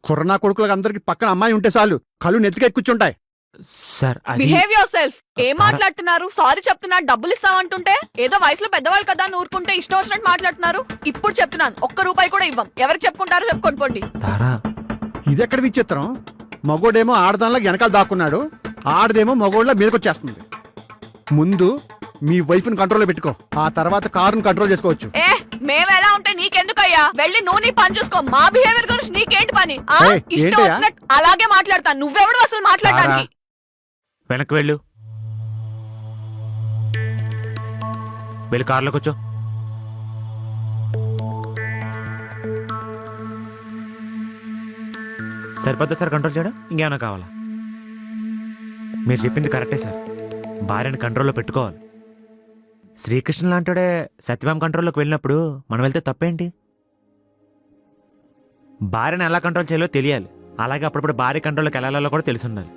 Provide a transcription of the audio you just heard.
కుర్రనా కొడుకులకు అందరికి పక్కన అమ్మాయి ఉంటే చాలు కళ్ళు నెత్తికెక్కి కూర్చుంటాయి. సార్ అది బిహేవ్ యువర్ సెల్ఫ్. ఏం మాట్లాడుతున్నారు? సారీ చెప్తున్నా, డబ్బులు ఇస్తామంటుంటే ఏదో వయసులో పెద్దవాళ్ళు కదా అని ఊరుకుంటే ఇష్టం వచ్చినట్టు మాట్లాడుతున్నారు. ఇప్పుడు చెప్తున్నాను, ఒక్క రూపాయి కూడా ఇవ్వం. ఎవరికి చెప్పుకుంటారో చెప్పుకోండి పోండి. తారా ఇదెక్కడ విచిత్రం? మగోడేమో ఆడదానిలా వెనకాల దాక్కున్నాడు, ఆడదేమో మగోళ్ళ మీదకొచ్చేస్తుంది. ముందు మీ వైఫ్ ని కంట్రోల్లో పెట్టుకో, ఆ తర్వాత కారుని కంట్రోల్ చేసుకోవచ్చు. ఏ మేము ఎలా ఉంటే నీకెందుకయ్యా? వెళ్ళి నువ్వు నీ పని చూసుకో. మా బిహేవియర్ గురించి నీకేంటి పని? ఏయ్, ఇష్టం ఏంటయ్యా? వచ్చినట్టు అలాగే మాట్లాడతాను. నువ్వెవడు అసలు మాట్లాడడానికి? వెనక్కి వెళ్ళు, వెళ్ళి కార్లోకి వచ్చో. సరిపోద్దా సార్ కంట్రోల్ చేయడం? ఇంకేమైనా కావాలా? మీరు చెప్పింది కరెక్టే సార్, భార్యని కంట్రోల్లో పెట్టుకోవాలి. శ్రీకృష్ణ లాంటిడే సత్యభామ కంట్రోల్లోకి వెళ్ళినప్పుడు మనం వెళ్తే తప్పేంటి? భార్యను ఎలా కంట్రోల్ చేయాలో తెలియాలి, అలాగే అప్పుడప్పుడు భార్య కంట్రోల్లోకి వెళ్ళాలో కూడా తెలిసి ఉండాలి.